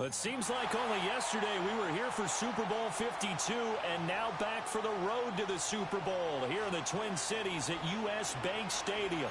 It seems like only yesterday we were here for Super Bowl 52 and now back for the road to the Super Bowl here in the Twin Cities at U.S. Bank Stadium.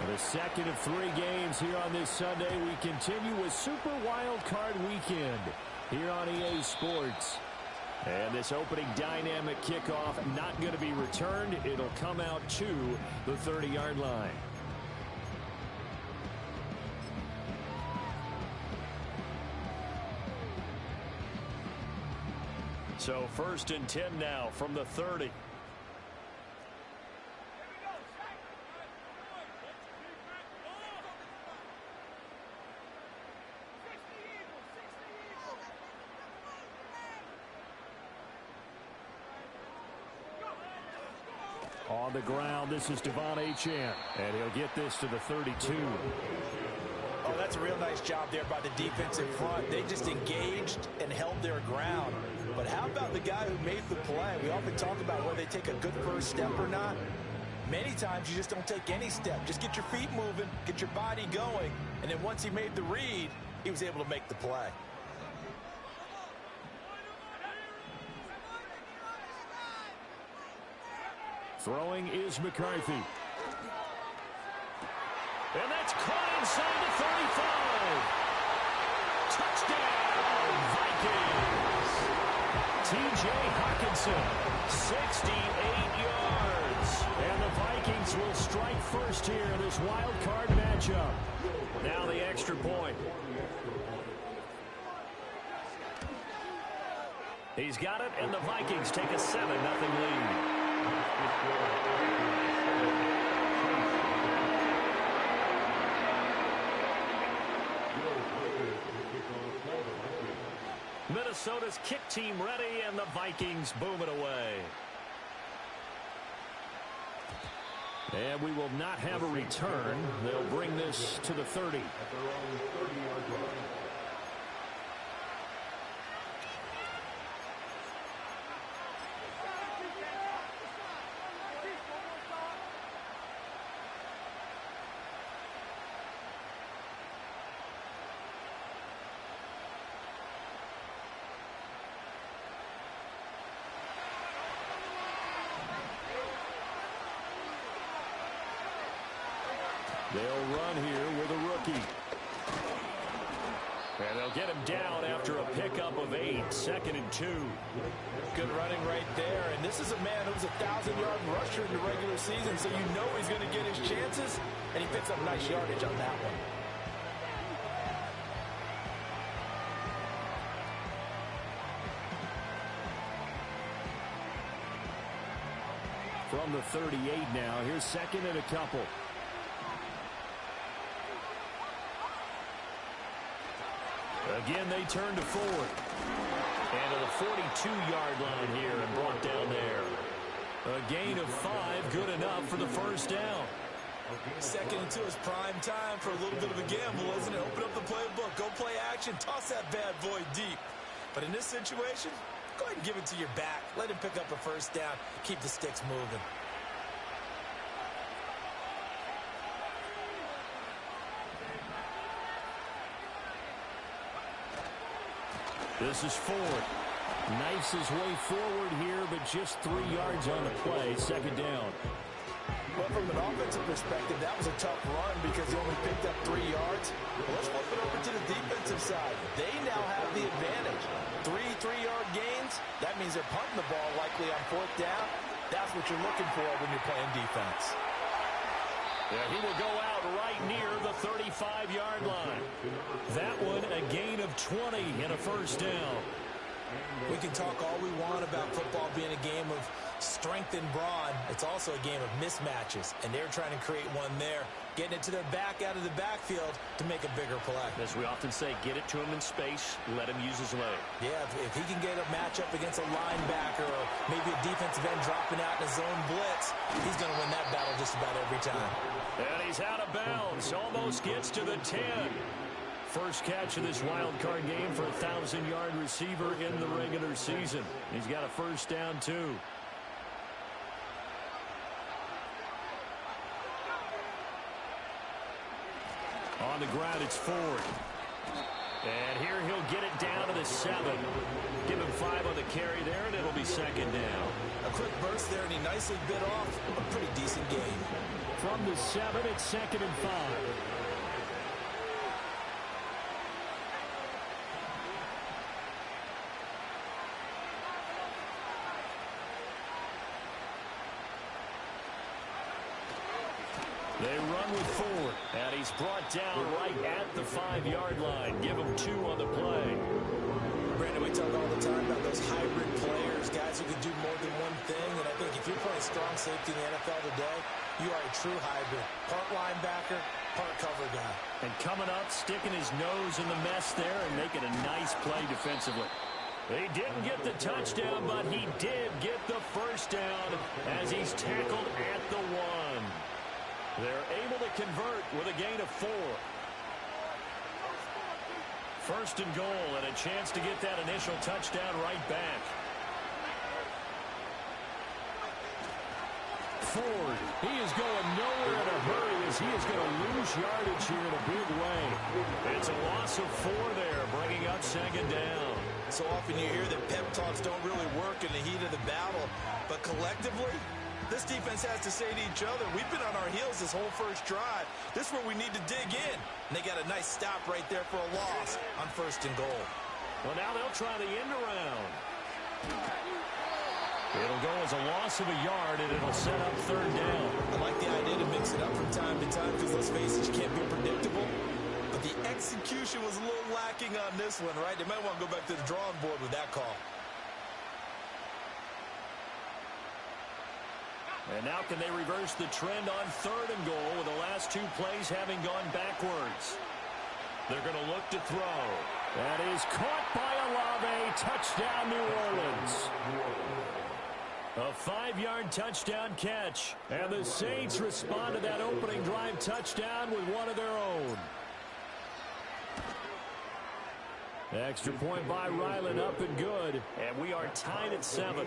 The second of 3 games here on this Sunday. We continue with Super Wild Card Weekend here on EA Sports. And this opening dynamic kickoff not going to be returned. It'll come out to the 30-yard line. So 1st and 10 now from the 30. On the ground, this is Devon Achane, and he'll get this to the 32. Oh, that's a real nice job there by the defensive front. They just engaged and held their ground. But how about the guy who made the play? We often talk about whether they take a good first step or not. Many times you just don't take any step. Just get your feet moving, get your body going, and then once he made the read, he was able to make the play. Throwing is McCarthy. And that's caught inside the 35. Touchdown, Vikings. T.J. Hockenson, 68 yards. And the Vikings will strike first here in this wild card matchup. Now the extra point. He's got it, and the Vikings take a 7-0 lead. Minnesota's kick team ready, and the Vikings boom it away. And we will not have a return. They'll bring this to the 30. They'll run here with a rookie. And they'll get him down after a pickup of 8, 2nd and 2. Good running right there. And this is a man who's a 1,000-yard rusher in the regular season, so you know he's going to get his chances, and he picks up nice yardage on that one. From the 38 now, here's 2nd and a couple. Again, they turn to Ford. And to the 42-yard line here and brought down there. A gain of 5, good enough for the first down. 2nd and 2 is prime time for a little bit of a gamble, isn't it? Open up the playbook, go play action, toss that bad boy deep. But in this situation, go ahead and give it to your back. Let him pick up a first down, keep the sticks moving. This is Ford. Knifes his way forward here, but just 3 yards on the play. 2nd down. Well, from an offensive perspective, that was a tough run because he only picked up 3 yards. Well, let's flip it over to the defensive side. They now have the advantage. 3 3-yard gains. That means they're punting the ball likely on 4th down. That's what you're looking for when you're playing defense. Yeah, he will go out right near the 35-yard line. That one, a gain of 20 and a first down. We can talk all we want about football being a game of strength and brawn. It's also a game of mismatches, and they're trying to create one there, getting it to their back out of the backfield to make a bigger play. As we often say, get it to him in space, let him use his leg. Yeah, if he can get a matchup against a linebacker or maybe a defensive end dropping out in a zone blitz, he's going to win that battle just about every time. And he's out of bounds, almost gets to the 10. First catch of this wild card game for a 1,000-yard receiver in the regular season. He's got a first down, too. On the ground, it's Ford. And here he'll get it down to the 7. Give him 5 on the carry there, and it'll be second down. A quick burst there, and he nicely bit off a pretty decent gain. From the 7, it's second and 5. They run with Ford, and he's brought down right at the 5-yard line. Give him 2 on the play. Brandon, we talk all the time about those hybrid players, guys who can do more than one thing, and I think if you're playing strong safety in the NFL today, you are a true hybrid. Part linebacker, part cover guy. And coming up, sticking his nose in the mess there and making a nice play defensively. He didn't get the touchdown, but he did get the first down as he's tackled at the 1. They're able to convert with a gain of 4. First and goal, and a chance to get that initial touchdown right back. Ford, he is going nowhere in a hurry as he is going to lose yardage here in a big way. It's a loss of 4 there, bringing up second down. So often you hear that pep talks don't really work in the heat of the battle, but collectively, this defense has to say to each other, we've been on our heels this whole first drive. This is where we need to dig in. And they got a nice stop right there for a loss on first and goal. Well, now they'll try the end around. It'll go as a loss of a yard, and it'll set up third down. I like the idea to mix it up from time to time because, let's face it, you can't be predictable. But the execution was a little lacking on this one, right? They might want to go back to the drawing board with that call. And now can they reverse the trend on third and goal with the last 2 plays having gone backwards? They're going to look to throw. That is caught by Olave. Touchdown, New Orleans. A 5-yard touchdown catch. And the Saints respond to that opening drive touchdown with one of their own. Extra point by Ryland, up and good. And we are tied at 7.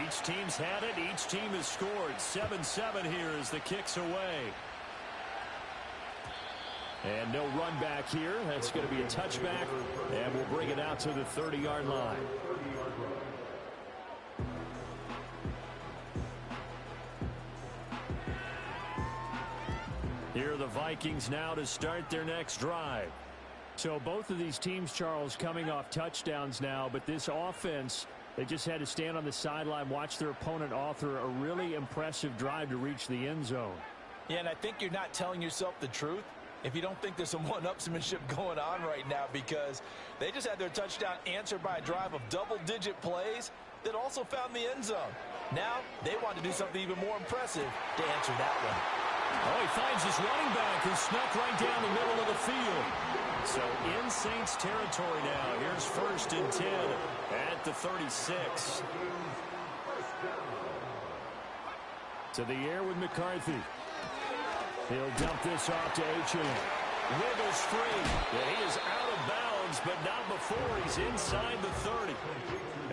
Each team's had it. Each team has scored. 7-7 here as the kick's away. And no run back here. That's going to be a touchback. And we'll bring it out to the 30-yard line. Here are the Vikings now to start their next drive. So both of these teams, Charles, coming off touchdowns now, but this offense, they just had to stand on the sideline, watch their opponent author a really impressive drive to reach the end zone. Yeah, and I think you're not telling yourself the truth if you don't think there's some one-upsmanship going on right now, because they just had their touchdown answered by a drive of double-digit plays that also found the end zone. Now they want to do something even more impressive to answer that one. Oh, he finds his running back who snuck right down the middle of the field. So in Saints territory now. Here's first and 10 at the 36. To the air with McCarthy. He'll dump this off to Achane. Wiggles free. And he is out of bounds, but not before he's inside the 30.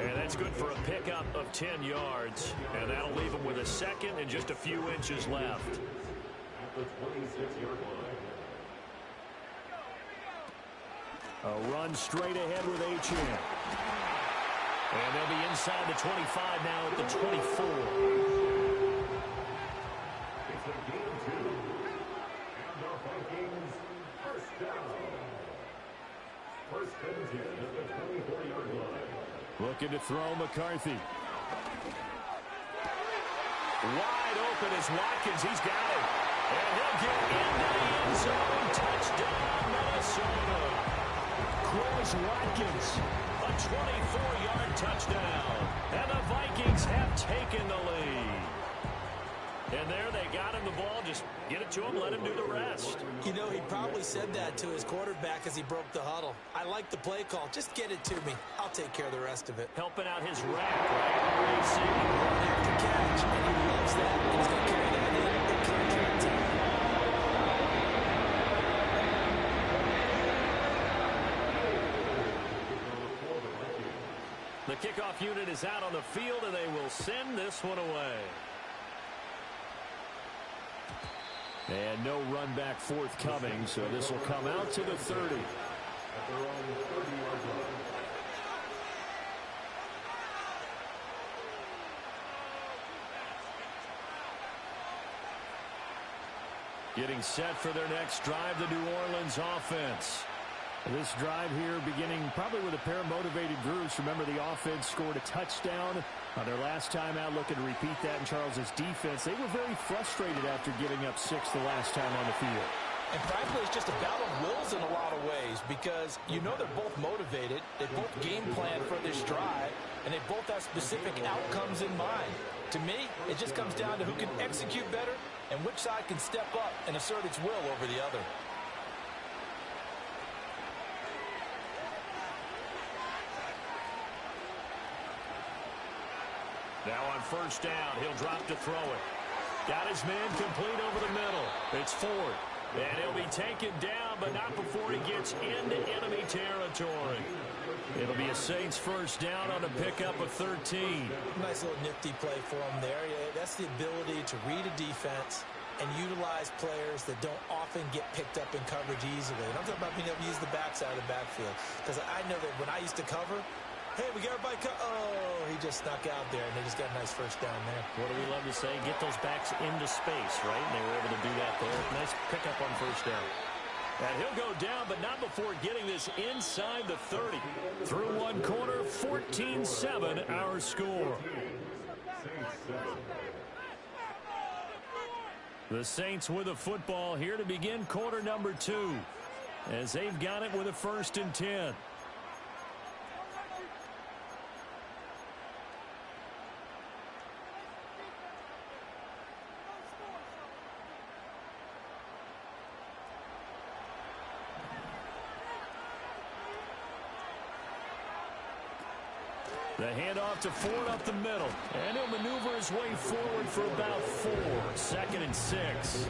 And that's good for a pickup of 10 yards. And that'll leave him with a second and just a few inches left. A run straight ahead with Achane. And they'll be inside the 25 now at the 24. Looking to throw McCarthy. Wide open is Watkins. He's got it. And he'll get into the end zone. Touchdown, Minnesota. Quez Watkins, a 24-yard touchdown. And the Vikings have taken the lead. And there they got him the ball. Just get it to him, let him do the rest. You know, he probably said that to his quarterback as he broke the huddle. I like the play call. Just get it to me. I'll take care of the rest of it. Helping out his rack, right? Racing. Run after catch, and he loves that. And he's going to carry that in the contract time. The kickoff unit is out on the field, and they will send this one away. And no run back forthcoming, so this will come out to the 30. Getting set for their next drive, the New Orleans offense. This drive here beginning probably with a pair of motivated groups. Remember, the offense scored a touchdown on their last time out, looking to repeat that in Charles's defense. They were very frustrated after giving up 6 the last time on the field. And frankly, it's just a battle of wills in a lot of ways because you know they're both motivated. They both game plan for this drive, and they both have specific outcomes in mind. To me, it just comes down to who can execute better and which side can step up and assert its will over the other. Now on first down, he'll drop to throw it. Got his man complete over the middle. It's Ford. And he'll be taken down, but not before he gets into enemy territory. It'll be a Saints first down on a pickup of 13. Nice little nifty play for him there. Yeah, that's the ability to read a defense and utilize players that don't often get picked up in coverage easily. And I'm talking about being able to use the backside of the backfield. Because I know that when I used to cover, hey, we got everybody oh, he just snuck out there, and they just got a nice first down there. What do we love to say? Get those backs into space, right? And they were able to do that there. Nice pickup on first down. And he'll go down, but not before getting this inside the 30. Through one quarter, 14-7 our score. The Saints with a football here to begin quarter number 2. As they've got it with a 1st and 10. The handoff to Ford up the middle. And he'll maneuver his way forward for about 4. 2nd and 6.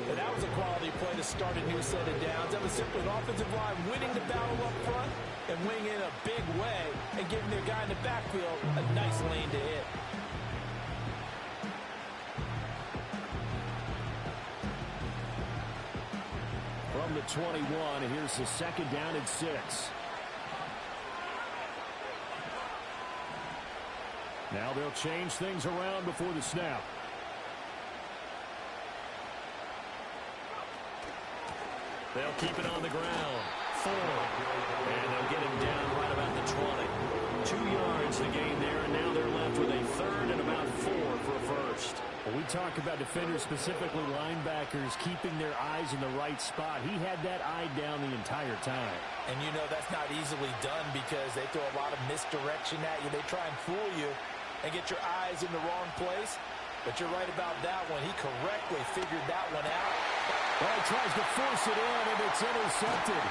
And that was a quality play to start a new set of downs. That was simply an offensive line winning the battle up front and winning in a big way and giving their guy in the backfield a nice lane to hit. From the 21, here's the 2nd down and 6. Now they'll change things around before the snap. They'll keep it on the ground. Ford. And they'll get him down right about the 20. 2 yards to gain there, and now they're left with a 3rd and about 4 for a first. Well, we talk about defenders, specifically linebackers, keeping their eyes in the right spot. He had that eye down the entire time. And you know that's not easily done because they throw a lot of misdirection at you. They try and fool you and get your eyes in the wrong place. But you're right about that one. He correctly figured that one out. Well, he tries to force it in, and it's intercepted.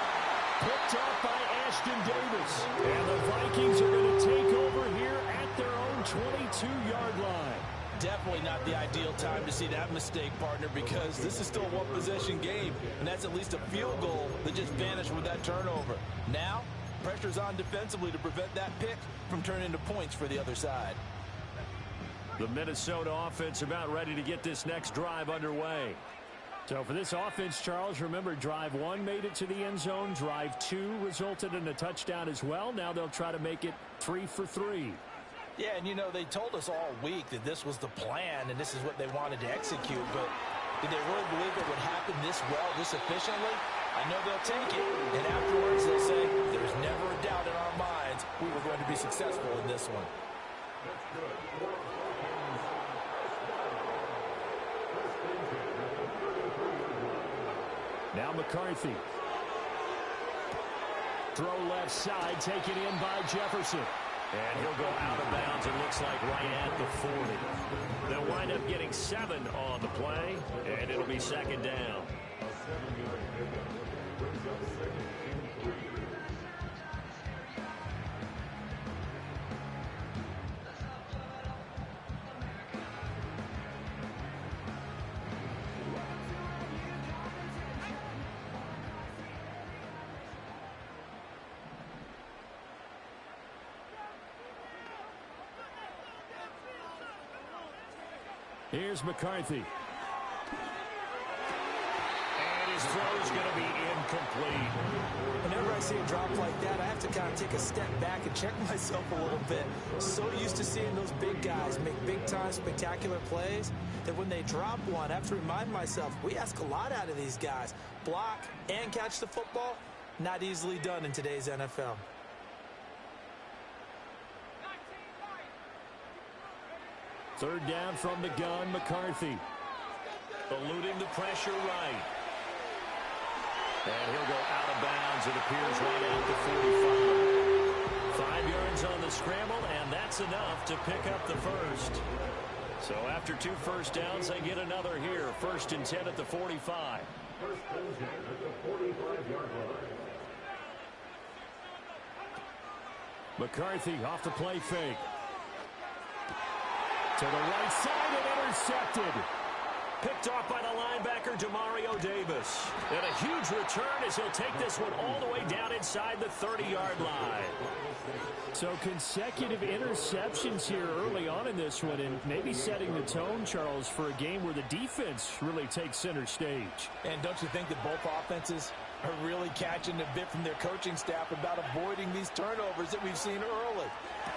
Picked off by Ashton Davis. And the Vikings are going to take over here at their own 22-yard line. Definitely not the ideal time to see that mistake, partner, because this is still a one-possession game, and that's at least a field goal that just vanished with that turnover. Now, pressure's on defensively to prevent that pick from turning into points for the other side. The Minnesota offense about ready to get this next drive underway. So for this offense, Charles, remember, drive 1 made it to the end zone. Drive 2 resulted in a touchdown as well. Now they'll try to make it 3 for 3. Yeah, and you know, they told us all week that this was the plan and this is what they wanted to execute, but did they really believe it would happen this well, this efficiently? I know they'll take it, and afterwards they'll say, there's never a doubt in our minds we were going to be successful in this one. Now McCarthy. Throw left side, taken in by Jefferson. And he'll go out of bounds, it looks like, right at the 40. They'll wind up getting 7 on the play, and it'll be second down. Here's McCarthy. And his throw is going to be incomplete. Whenever I see a drop like that, I have to kind of take a step back and check myself a little bit. So used to seeing those big guys make big-time spectacular plays that when they drop one, I have to remind myself, we ask a lot out of these guys. Block and catch the football, not easily done in today's NFL. Third down from the gun, McCarthy. Eluding the pressure right. And he'll go out of bounds, it appears, right at the 45. 5 yards on the scramble, and that's enough to pick up the first. So after 2 first downs, they get another here. 1st and 10 at the 45. McCarthy off the play fake. To the right side and intercepted. Picked off by the linebacker, Demario Davis. And a huge return as he'll take this one all the way down inside the 30-yard line. So consecutive interceptions here early on in this one, and maybe setting the tone, Charles, for a game where the defense really takes center stage. And don't you think that both offenses are really catching a bit from their coaching staff about avoiding these turnovers that we've seen early?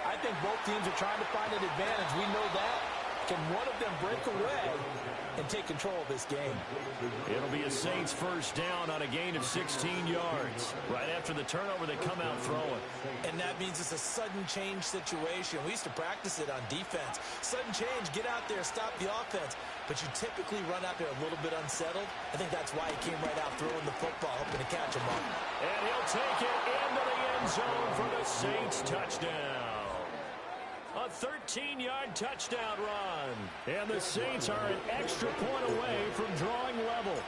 I think both teams are trying to find an advantage. We know that. Can one of them break away and take control of this game? It'll be a Saints first down on a gain of 16 yards. Right after the turnover, they come out throwing. And that means it's a sudden change situation. We used to practice it on defense. Sudden change, get out there, stop the offense. But you typically run out there a little bit unsettled. I think that's why he came right out throwing the football, hoping to catch him up. And he'll take it into the end zone for the Saints touchdown. A 13-yard touchdown run. And the Saints are an extra point away from drawing level.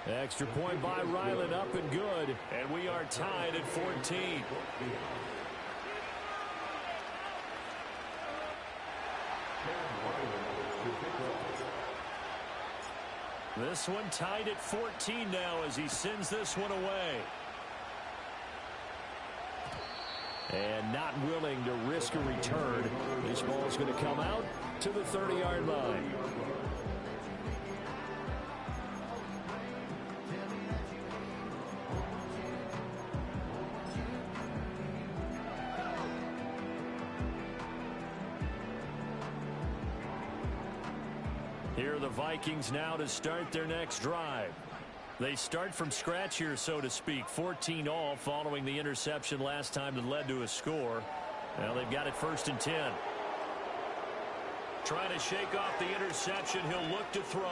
Extra point by Ryland, up and good. And we are tied at 14. This one tied at 14 now as he sends this one away. And not willing to risk a return. This ball is going to come out to the 30-yard line. Here are the Vikings now to start their next drive. They start from scratch here, so to speak. 14 all following the interception last time that led to a score. Now they've got it 1st and 10. Trying to shake off the interception. He'll look to throw.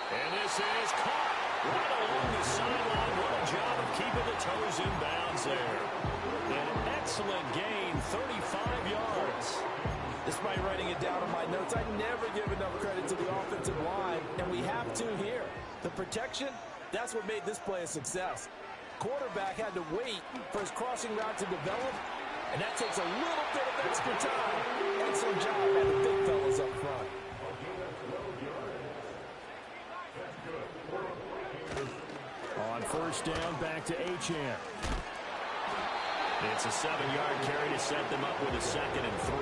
And this is caught right along the sideline. What a job of keeping the toes in bounds there. An excellent gain, 35 yards. Despite writing it down on my notes, I never give enough credit to the offensive line, and we have to here. The protection, that's what made this play a success. Quarterback had to wait for his crossing route to develop, and that takes a little bit of extra time. Excellent job by the big fellas up front. On 1st down, back to Achane. It's a 7-yard carry to set them up with a 2nd and 3.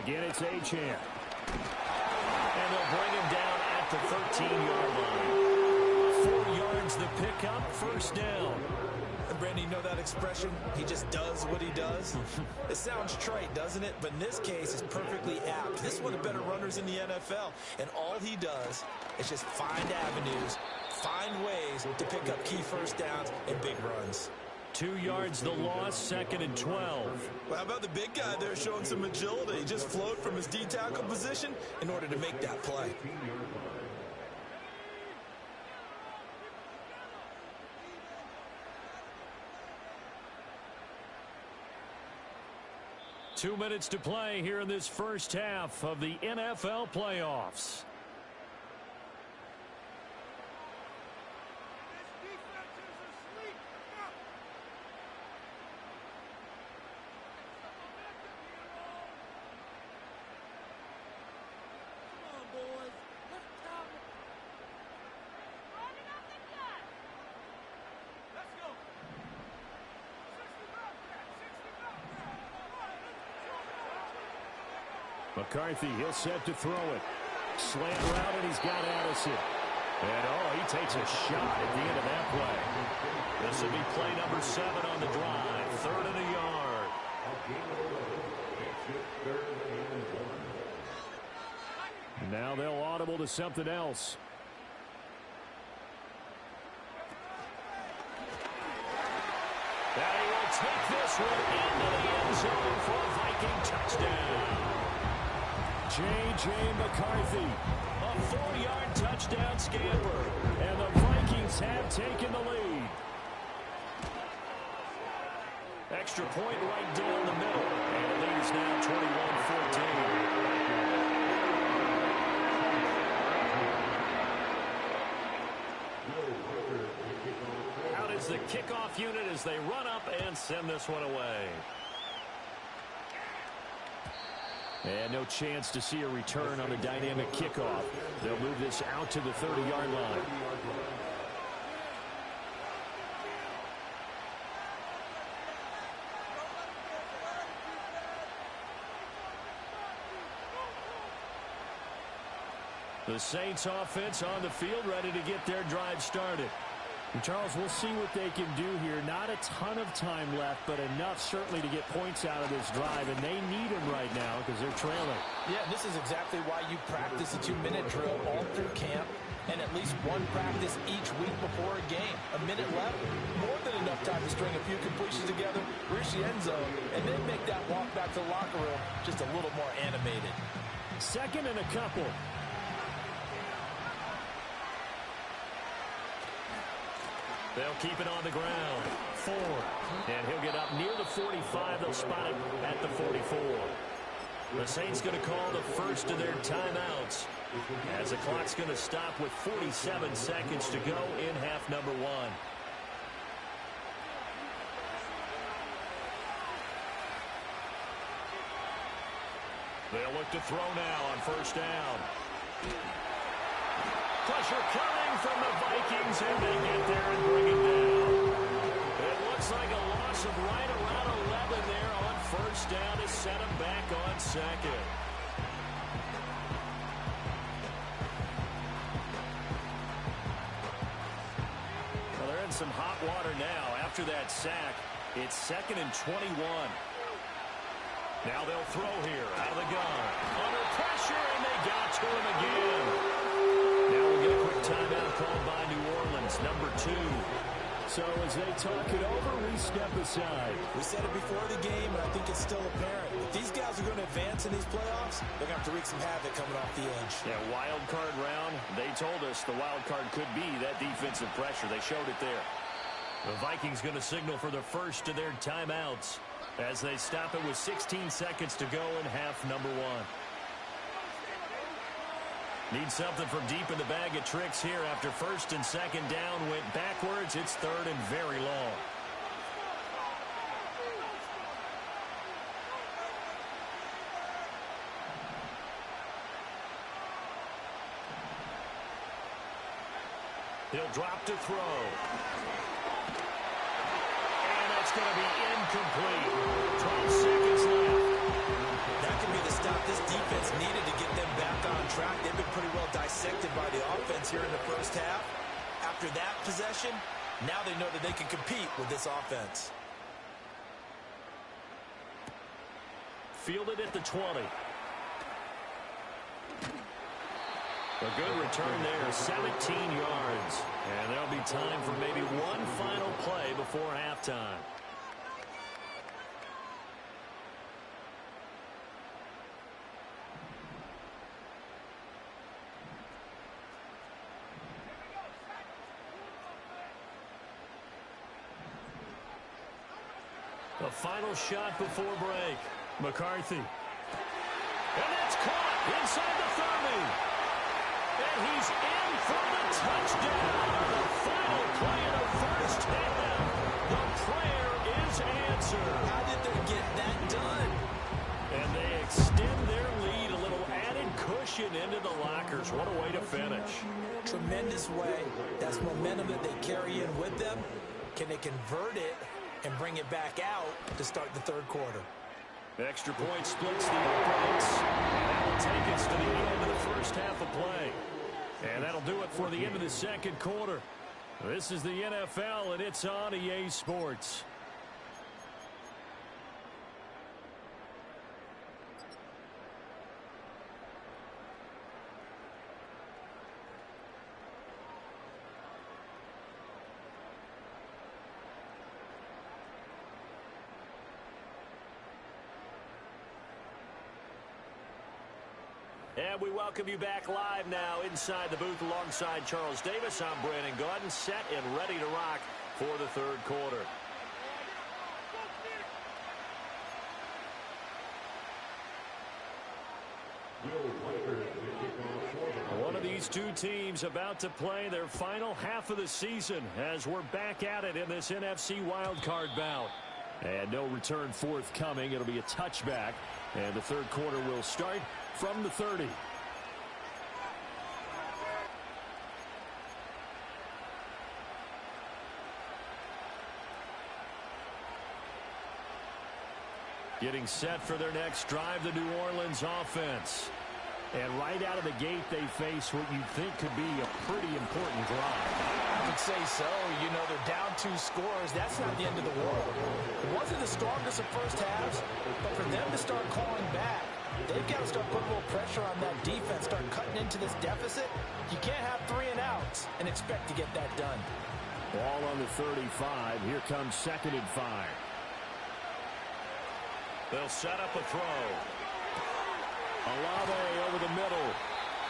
Again, it's Achane. And they'll bring him down at the 13-yard line. 4 yards the pickup, 1st down. And Brandon, you know that expression? He just does what he does? It sounds trite, doesn't it? But in this case, it's perfectly apt. This is one of the better runners in the NFL. And all he does is just find avenues, find ways to pick up key first downs and big runs. 2 yards the loss, 2nd and 12. Well, how about the big guy there showing some agility? He just flowed from his D-tackle position in order to make that play. Two minutes to play here in this first half of the NFL playoffs. McCarthy, he'll set to throw it. Slant route, and he's got Addison. And, he takes a shot at the end of that play. This will be play number 7 on the drive. 3rd and a yard. Now they'll audible to something else. And he will take this one into the end zone for a Viking touchdown. J.J. McCarthy, a 4-yard touchdown scamper, and the Vikings have taken the lead. Extra point right down the middle, and the lead is now 21-14. Out is the kickoff unit as they run up and send this one away. And no chance to see a return on the dynamic kickoff. They'll move this out to the 30-yard line. The Saints offense on the field, ready to get their drive started. And Charles, we'll see what they can do here. Not a ton of time left, but enough certainly to get points out of this drive, and they need them right now because they're trailing. Yeah, this is exactly why you practice a 2-minute drill all through camp and at least one practice each week before a game. A minute left, more than enough time to string a few completions together, reach the end zone, and then make that walk back to the locker room just a little more animated. 2nd and a couple. They'll keep it on the ground. 4. And he'll get up near the 45. They'll spot it at the 44. The Saints going to call the first of their timeouts, as the clock's going to stop with 47 seconds to go in half number 1. They'll look to throw now on first down. Pressure coming from the Vikings, and they get there and bring it down. It looks like a loss of right around 11 there on first down to set them back on 2nd. Well, they're in some hot water now. After that sack, it's 2nd and 21. Now they'll throw here out of the gun. Under pressure, and they got to him again. Now we'll get a quick timeout called by New Orleans, number 2. So as they talk it over, we step aside. We said it before the game, and I think it's still apparent. If these guys are going to advance in these playoffs, they're going to have to wreak some havoc coming off the edge. Yeah, wild card round. They told us the wild card could be that defensive pressure. They showed it there. The Vikings going to signal for the first of their timeouts as they stop it with 16 seconds to go in half number 1. Need something from deep in the bag of tricks here after 1st and 2nd down went backwards. It's 3rd and very long. He'll drop to throw. And that's going to be incomplete. 12 seconds left. That could be the stop this defense needed to get them back on track. They've been pretty well dissected by the offense here in the first half. After that possession, now they know that they can compete with this offense. Fielded at the 20. A good return there, 17 yards. And there'll be time for maybe one final play before halftime. The final shot before break. McCarthy. And it's caught inside the 30. And he's in for the touchdown. The final play of the first half. The prayer is answered. How did they get that done? And they extend their lead, a little added cushion into the lockers. What a way to finish. Tremendous way. That's momentum that they carry in with them. Can they convert it and bring it back out to start the third quarter? Extra point splits the uprights. And that will take us to the end of the first half of play. And that'll do it for the end of the second quarter. This is the NFL, and it's on EA Sports. And we welcome you back live now inside the booth alongside Charles Davis. I'm Brandon Gaudin, set and ready to rock for the third quarter. One of these two teams about to play their final half of the season as we're back at it in this NFC wildcard bout. And no return forthcoming. It'll be a touchback. And the third quarter will start from the 30. Getting set for their next drive, the New Orleans offense. And right out of the gate, they face what you'd think could be a pretty important drive. I would say so. You know, they're down 2 scores. That's not the end of the world. It wasn't the strongest of first halves, but for them to start calling back, they've got to start putting a little pressure on that defense, start cutting into this deficit. You can't have 3 and outs and expect to get that done. Ball on the 35. Here comes 2nd and 5. They'll set up a throw. Olave over the middle.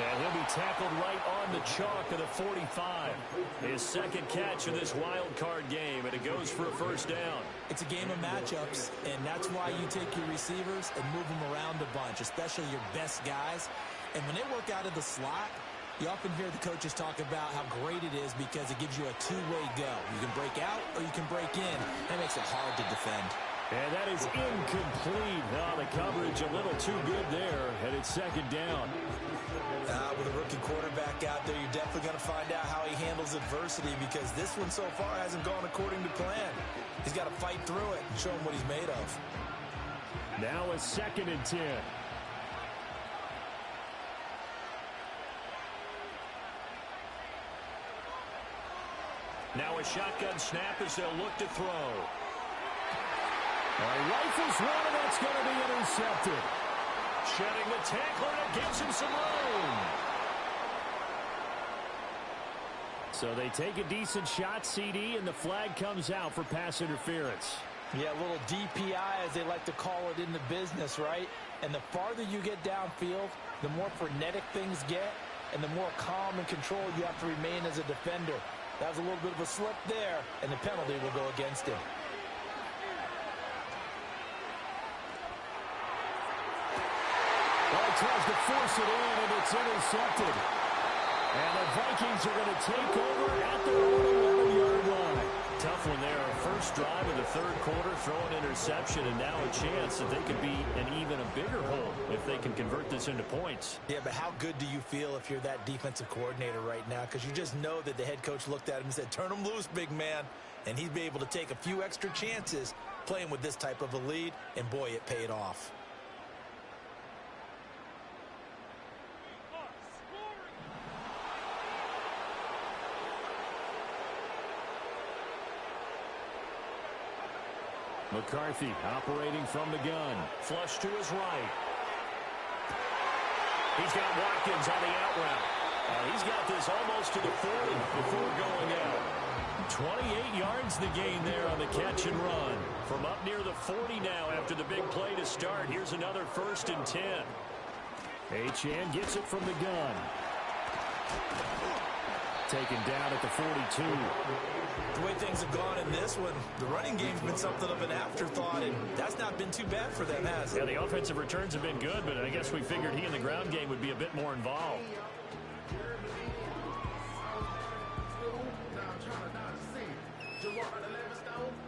And he'll be tackled right on the chalk of the 45. His second catch of this wild card game, and it goes for a first down. It's a game of matchups, and that's why you take your receivers and move them around a bunch, especially your best guys. And when they work out of the slot, you often hear the coaches talk about how great it is because it gives you a two-way go. You can break out or you can break in. That makes it hard to defend. And that is incomplete. Oh, the coverage a little too good there, and it's second down. With a rookie quarterback out there, you're definitely going to find out how he handles adversity because this one so far hasn't gone according to plan. He's got to fight through it and show him what he's made of. Now a 2nd and 10. Now a shotgun snap as they'll look to throw. Rifles one, and that's going to be intercepted. Shedding the tackler, and it gives him some room. So they take a decent shot, CD, and the flag comes out for pass interference. Yeah, a little DPI, as they like to call it in the business, right? And the farther you get downfield, the more frenetic things get, and the more calm and control you have to remain as a defender. That was a little bit of a slip there, and the penalty will go against him. Tries to force it in, and it's intercepted. And the Vikings are going to take over at their own 11-yard line. Tough one there. First drive of the third quarter, throw an interception, and now a chance that they could be in even a bigger hole if they can convert this into points. Yeah, but how good do you feel if you're that defensive coordinator right now? Because you just know that the head coach looked at him and said, turn him loose, big man. And he'd be able to take a few extra chances playing with this type of a lead, and boy, it paid off. McCarthy operating from the gun. Flush to his right. He's got Watkins on the out route. He's got this almost to the 40 before going out. 28 yards the gain there on the catch and run. From up near the 40 now after the big play to start. Here's another 1st and 10. Achane gets it from the gun. Taken down at the 42. The way things have gone in this one, the running game's been something of an afterthought, and that's not been too bad for them, has it? Yeah, the offensive returns have been good, but I guess we figured he in the ground game would be a bit more involved.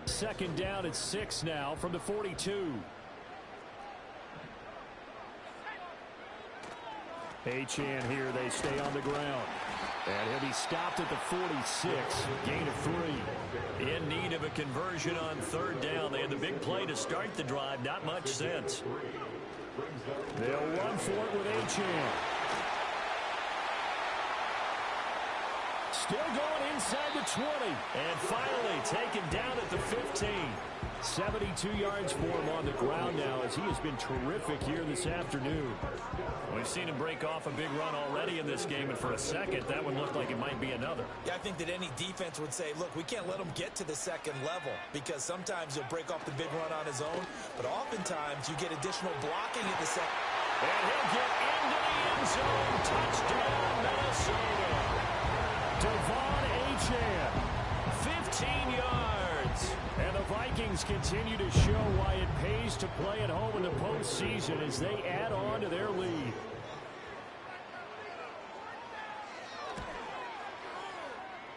Second down at 6 now from the 42. Achane here, they stay on the ground. And he'll be stopped at the 46, gain of 3. In need of a conversion on 3rd down. They had the big play to start the drive, not much sense. They'll run for it with Achane. Still going inside the 20. And finally taken down at the 15. 72 yards for him on the ground now as he has been terrific here this afternoon. We've seen him break off a big run already in this game, and for a second, that one looked like it might be another. Yeah, I think that any defense would say, look, we can't let him get to the second level because sometimes he'll break off the big run on his own, but oftentimes you get additional blocking at the second. And he'll get into the end zone. Touchdown, Minnesota. Devon Achane, 15 yards. And the Vikings continue to show why it pays to play at home in the postseason as they add on to their lead.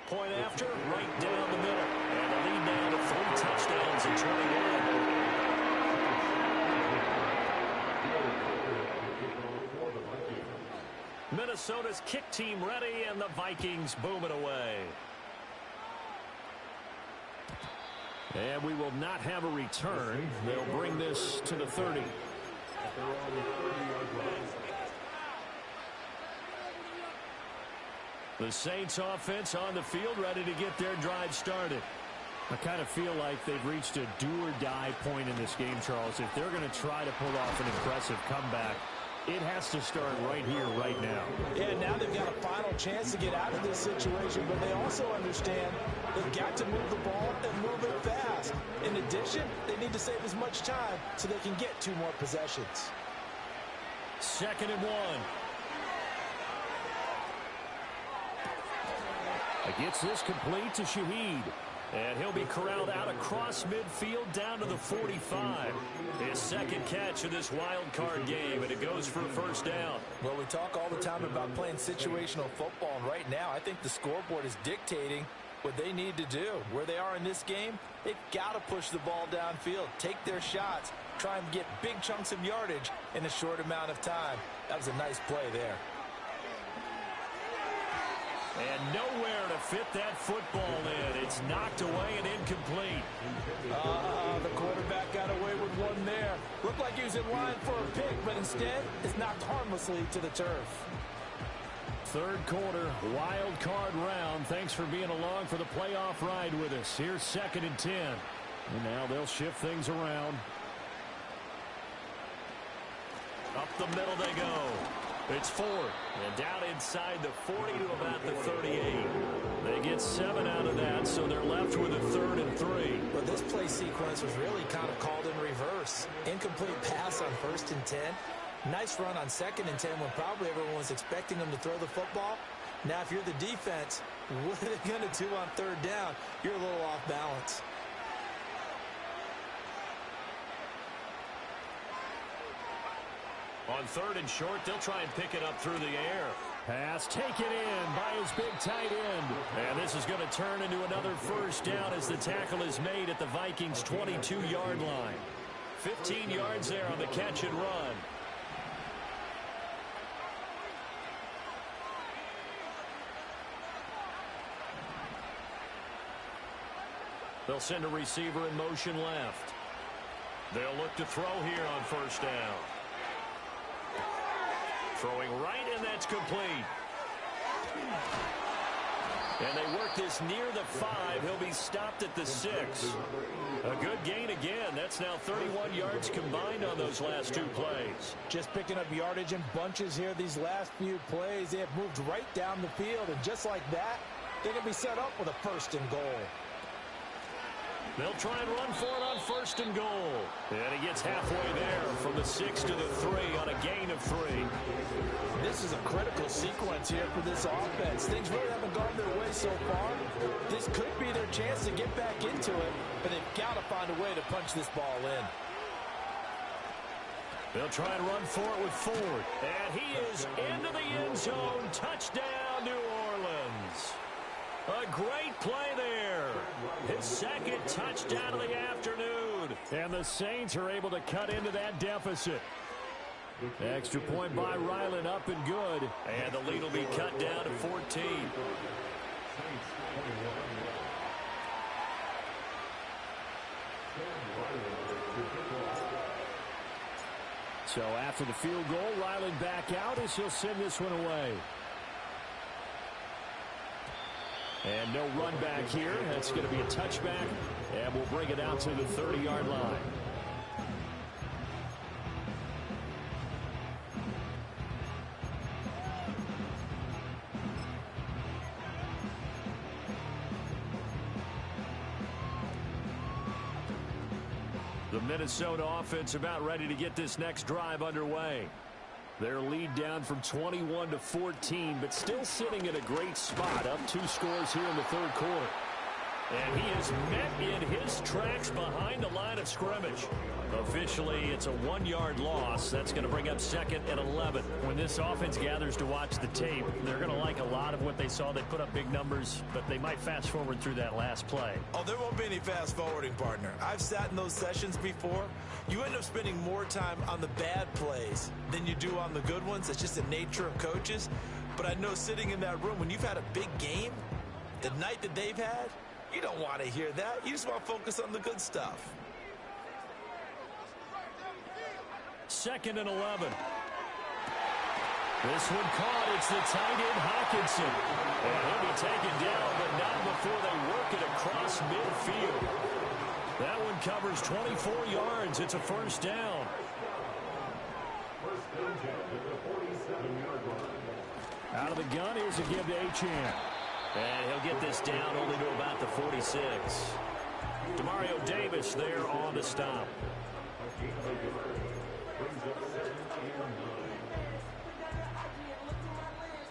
Point after, right down the middle. And the lead now to 3 touchdowns and 21. Minnesota's kick team ready, and the Vikings boom it away. And we will not have a return. They'll bring this to the 30. The Saints offense on the field ready to get their drive started. I kind of feel like they've reached a do-or-die point in this game, Charles. If they're going to try to pull off an impressive comeback, it has to start right here, right now. Yeah, now they've got a final chance to get out of this situation, but they also understand they've got to move the ball and move it fast. In addition, they need to save as much time so they can get 2 more possessions. 2nd and 1. Gets this complete to Shaheed. And he'll be corralled out across midfield down to the 45. His 2nd catch of this wild card game, and it goes for a 1st down. Well, we talk all the time about playing situational football, and right now I think the scoreboard is dictating what they need to do. Where they are in this game, they've got to push the ball downfield, take their shots, try and get big chunks of yardage in a short amount of time. That was a nice play there. And nowhere to fit that football in. It's knocked away and incomplete. The quarterback got away with one there. Looked like he was in line for a pick, but instead it's knocked harmlessly to the turf. 3rd quarter, wild card round. Thanks for being along for the playoff ride with us. Here's 2nd and 10. And now they'll shift things around. Up the middle they go. It's 4th, and down inside the 40 to about the 38. They get 7 out of that, so they're left with a 3rd and 3. But this play sequence was really kind of called in reverse. Incomplete pass on 1st and 10. Nice run on 2nd and 10 when probably everyone was expecting them to throw the football. Now, if you're the defense, what are they going to do on 3rd down? You're a little off balance. On 3rd and short, they'll try and pick it up through the air. Pass taken in by his big tight end. And this is going to turn into another 1st down as the tackle is made at the Vikings' 22-yard line. 15 yards there on the catch and run. They'll send a receiver in motion left. They'll look to throw here on 1st down. Throwing right, and that's complete. And they work this near the 5. He'll be stopped at the 6. A good gain again. That's now 31 yards combined on those last 2 plays. Just picking up yardage in bunches here these last few plays. They have moved right down the field, and just like that, they're going to be set up with a 1st and goal. They'll try and run for it on 1st and goal. And he gets halfway there from the 6 to the 3 on a gain of 3. This is a critical sequence here for this offense. Things really haven't gone their way so far. This could be their chance to get back into it, but they've got to find a way to punch this ball in. They'll try and run for it with Ford. And he is into the end zone. Touchdown, New Orleans. A great play there. His 2nd touchdown of the afternoon. And the Saints are able to cut into that deficit. Extra point by Ryland, up and good. And the lead will be cut down to 14. So after the field goal, Ryland back out as he'll send this one away. And no run back here. That's going to be a touchback. And we'll bring it out to the 30-yard line. The Minnesota offense about ready to get this next drive underway. Their lead down from 21 to 14, but still sitting in a great spot, up 2 scores here in the 3rd quarter. And he is met in his tracks behind the line of scrimmage. Officially, it's a 1-yard loss. That's going to bring up 2nd and 11. When this offense gathers to watch the tape, they're going to like a lot of what they saw. They put up big numbers, but they might fast forward through that last play. Oh, there won't be any fast forwarding, partner. I've sat in those sessions before. You end up spending more time on the bad plays than you do on the good ones. It's just the nature of coaches. But I know sitting in that room, when you've had a big game, the night that they've had, you don't want to hear that. You just want to focus on the good stuff. 2nd and 11. This one caught. It's the tight end, Hockenson. And he'll be taken down, but not before they work it across midfield. That one covers 24 yards. It's a 1st down. Out of the gun, here's a give to Achane. And he'll get this down only to about the 46. Demario Davis there on the stop.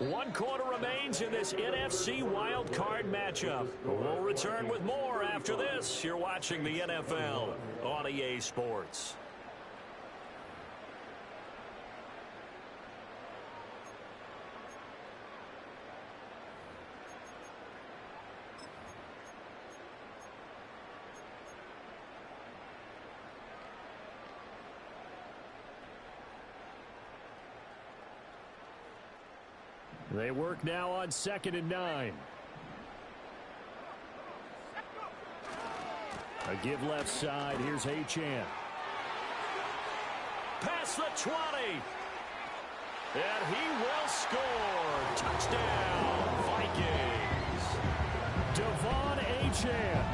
One quarter remains in this NFC wildcard matchup. We'll return with more after this. You're watching the NFL on EA Sports. They work now on 2nd and 9. A give left side. Here's Achane. Past the 20. And he will score. Touchdown, Vikings. Devon Achane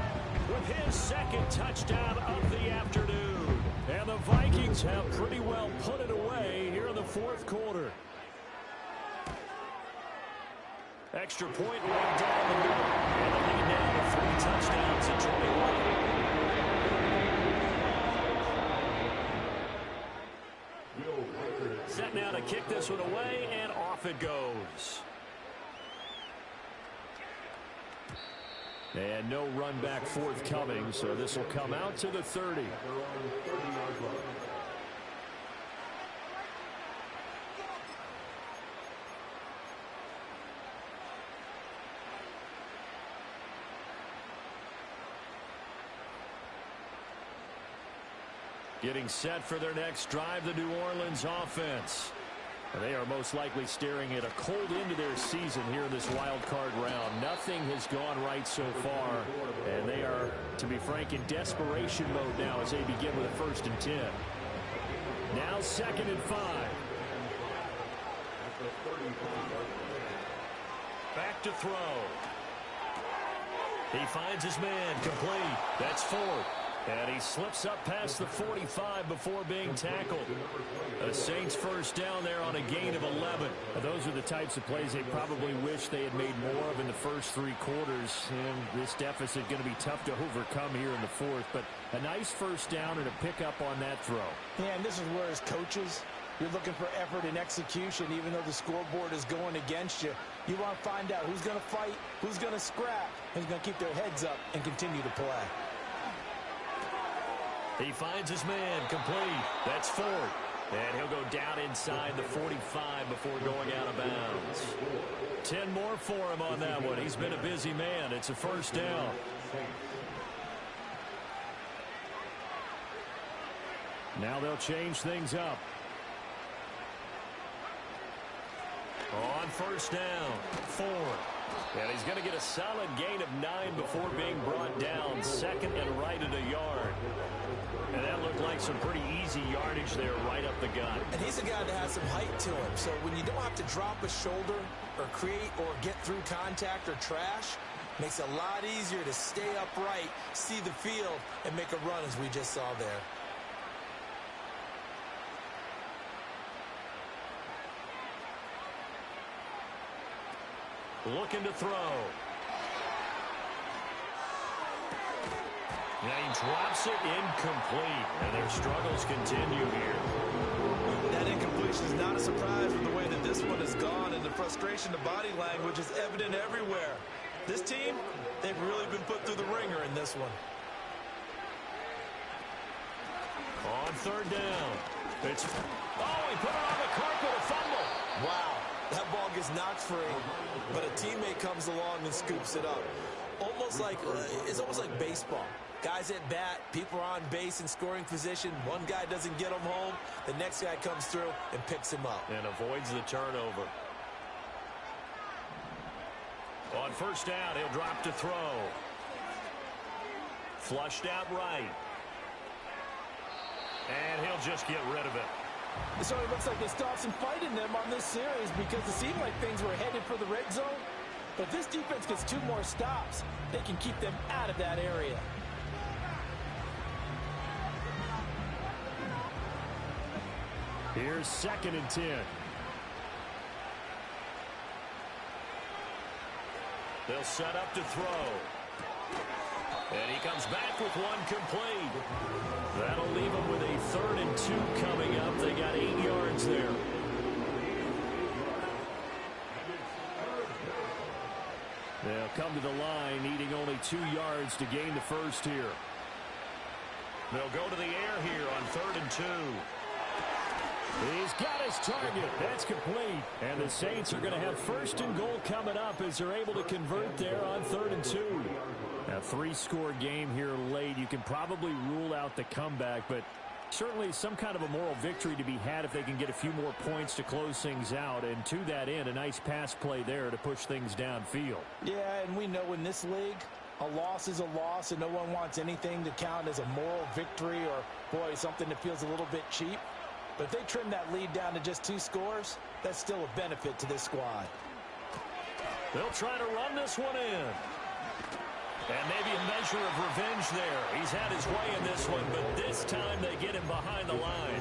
with his 2nd touchdown of the afternoon. And the Vikings have pretty well put it away here in the 4th quarter. Extra point right down the middle. And the lead now to 3 touchdowns at 21. Set now to kick this one away, and off it goes. And no run back forthcoming, so this will come out to the 30. Getting set for their next drive, the New Orleans offense. They are most likely staring at a cold end to their season here in this wild card round. Nothing has gone right so far, and they are, to be frank, in desperation mode now as they begin with a 1st and 10. Now 2nd and 5. Back to throw. He finds his man, complete. That's 4. And he slips up past the 45 before being tackled. A Saints first down there on a gain of 11. Those are the types of plays they probably wish they had made more of in the first 3 quarters. And this deficit going to be tough to overcome here in the 4th. But a nice first down and a pickup on that throw. Yeah, and this is where as coaches, you're looking for effort and execution. Even though the scoreboard is going against you, you want to find out who's going to fight, who's going to scrap, who's going to keep their heads up and continue to play. He finds his man, complete. That's 4. And he'll go down inside the 45 before going out of bounds. 10 more for him on that one. He's been a busy man. It's a first down. Now they'll change things up. On first down, 4. And he's going to get a solid gain of 9 before being brought down. Second and right at a yard. And that looked like some pretty easy yardage there right up the gut. And he's a guy that has some height to him. So when you don't have to drop a shoulder or create or get through contact or trash, makes it a lot easier to stay upright, see the field, and make a run as we just saw there. Looking to throw. And he drops it incomplete. And their struggles continue here. That incompletion is not a surprise with the way that this one has gone, and the frustration, the body language is evident everywhere. This team, they've really been put through the ringer in this one. On third down. He put it on the carpet, a fumble. Wow. That ball gets knocked free, but a teammate comes along and scoops it up. It's almost like baseball. Guys at bat, people are on base in scoring position. One guy doesn't get him home. The next guy comes through and picks him up. And avoids the turnover. On first down, he'll drop to throw. Flushed out right. And he'll just get rid of it. So it looks like they stopped some fight in them on this series because it seemed like things were headed for the red zone. But this defense gets 2 more stops. They can keep them out of that area. Here's 2nd and 10. They'll set up to throw. And he comes back with one complete. That'll leave him with a 3rd and 2 coming up. They got 8 yards there. They'll come to the line, needing only 2 yards to gain the first here. They'll go to the air here on 3rd and 2. He's got his target. That's complete. And the Saints are going to have 1st and goal coming up as they're able to convert there on 3rd and 2. A 3-score game here late. You can probably rule out the comeback, but certainly some kind of a moral victory to be had if they can get a few more points to close things out. And to that end, a nice pass play there to push things downfield. Yeah, and we know in this league, a loss is a loss, and no one wants anything to count as a moral victory or, boy, something that feels a little bit cheap. But if they trim that lead down to just 2 scores, that's still a benefit to this squad. They'll try to run this one in. And maybe a measure of revenge there. He's had his way in this one, but this time they get him behind the line.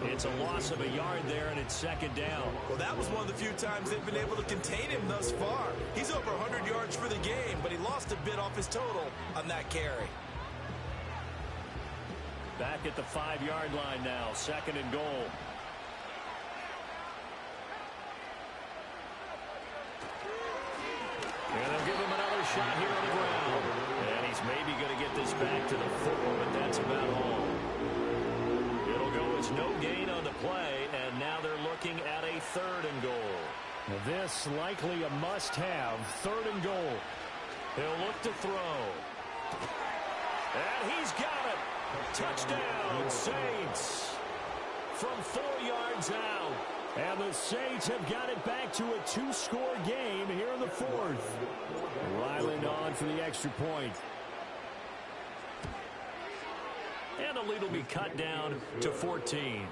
It's a loss of a yard there, and it's 2nd down. Well, that was one of the few times they've been able to contain him thus far. He's over 100 yards for the game, but he lost a bit off his total on that carry. Back at the 5-yard line now, 2nd and goal. And they'll give him another shot here on the ground. And he's maybe going to get this back to the 4, but that's about all. It'll go as no gain on the play, and now they're looking at a 3rd and goal. Now this likely a must-have, 3rd and goal. He'll look to throw. And he's got it. Touchdown, Saints. From 4 yards out. And the Saints have got it back to a 2-score game here in the 4th. Ryland on for the extra point. And the lead will be cut down to 14.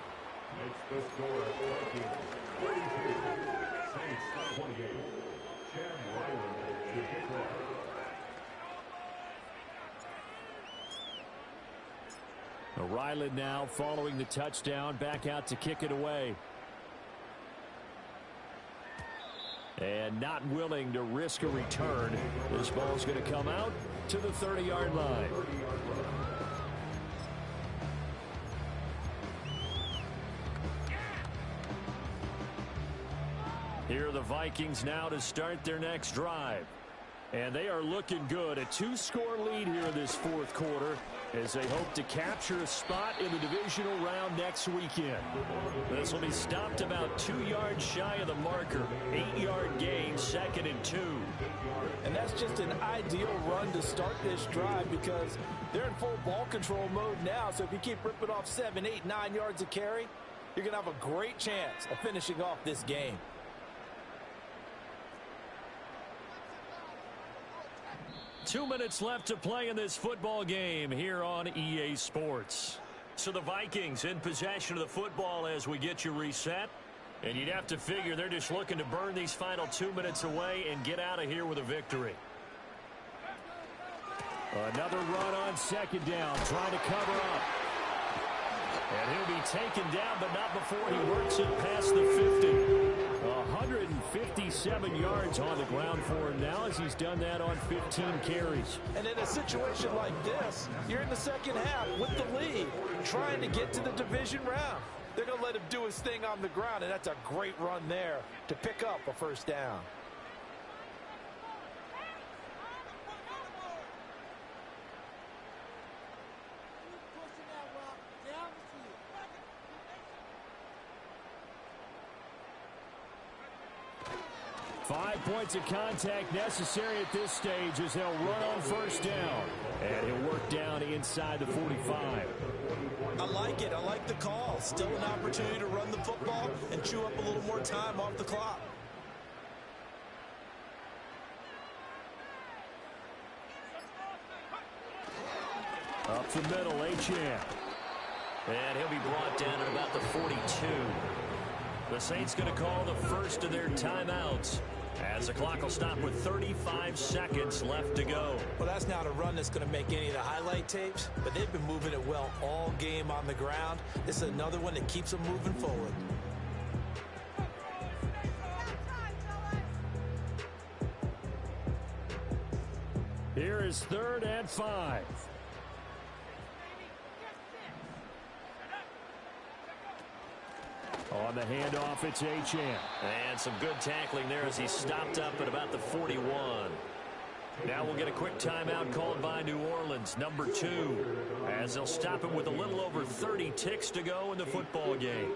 Ryland now following the touchdown, back out to kick it away. And not willing to risk a return. This ball's going to come out to the 30-yard line. Here are the Vikings now to start their next drive. And they are looking good. A 2-score lead here in this fourth quarter as they hope to capture a spot in the divisional round next weekend. This will be stopped about 2 yards shy of the marker. 8-yard gain, 2nd and 2. And that's just an ideal run to start this drive because they're in full ball control mode now. So if you keep ripping off 7, 8, 9 yards of carry, you're going to have a great chance of finishing off this game. Two minutes left to play in this football game here on EA Sports. So the Vikings in possession of the football as we get you reset. And you'd have to figure they're just looking to burn these final 2 minutes away and get out of here with a victory. Another run on 2nd down, trying to cover up. And he'll be taken down, but not before he works it past the 50. 157 yards on the ground for him now as he's done that on 15 carries. And in a situation like this, you're in the second half with the lead, trying to get to the division round. They're going to let him do his thing on the ground, and that's a great run there to pick up a first down. Five points of contact necessary at this stage as they'll run on first down. And he'll work down inside the 45. I like it. I like the call. Still an opportunity to run the football and chew up a little more time off the clock. Up the middle, Achane. And he'll be brought down at about the 42. The Saints going to call the first of their timeouts as the clock will stop with 35 seconds left to go. Well, that's not a run that's going to make any of the highlight tapes, but they've been moving it well all game on the ground. This is another one that keeps them moving forward. Here is 3rd and 5. On the handoff, it's Achane. And some good tackling there as he stopped up at about the 41. Now we'll get a quick timeout called by New Orleans, number 2, as they'll stop it with a little over 30 ticks to go in the football game.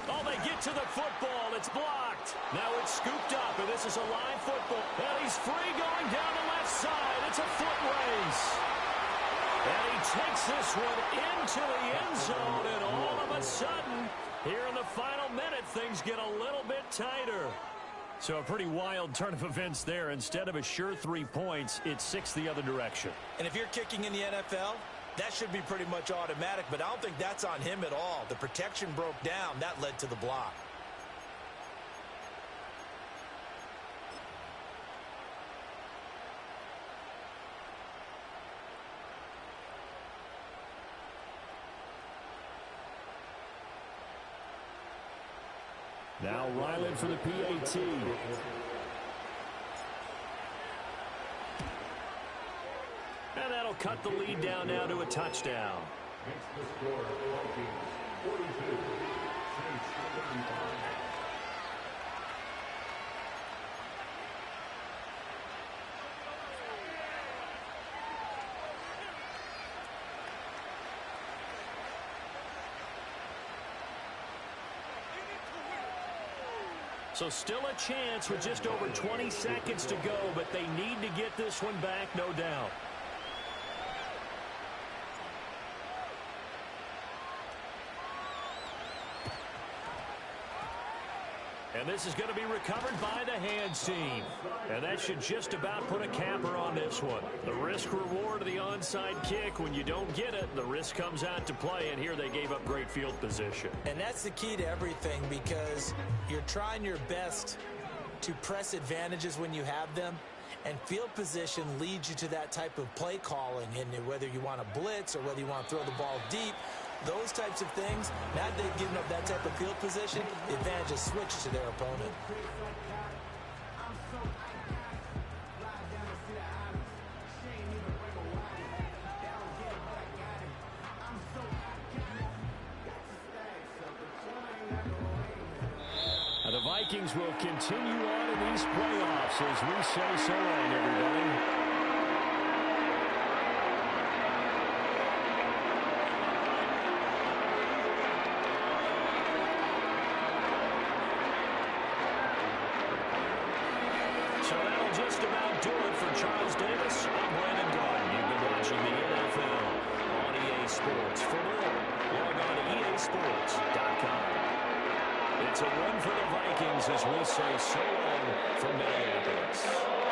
Oh, they get to the football. It's blocked. Now it's scooped up, and this is a live football. And he's free going down the left side. It's a foot race. And he takes this one into the end zone, and all of a sudden, here in the final minute, things get a little bit tighter. So a pretty wild turn of events there. Instead of a sure 3 points, it's 6 the other direction. And if you're kicking in the NFL, that should be pretty much automatic, but I don't think that's on him at all. The protection broke down. That led to the block. Now Ryland for the PAT. And that'll cut the lead down now to a touchdown. So still a chance with just over 20 seconds to go, but they need to get this one back, no doubt. And this is going to be recovered by the hands team. And that should just about put a capper on this one. The risk-reward of the onside kick, when you don't get it, the risk comes out to play, and here they gave up great field position. And that's the key to everything, because you're trying your best to press advantages when you have them. And field position leads you to that type of play calling, and whether you want to blitz or whether you want to throw the ball deep, those types of things, now that they've given up that type of field position, the advantage is switched to their opponent. The Vikings will continue on in these playoffs as we say so long, everybody. So that'll just about do it for Charles Davis. I'm Brandon Gaudin. You've been watching the NFL on EA Sports. For more, log on to EASports.com. It's a win for the Vikings as we say so long from Minneapolis.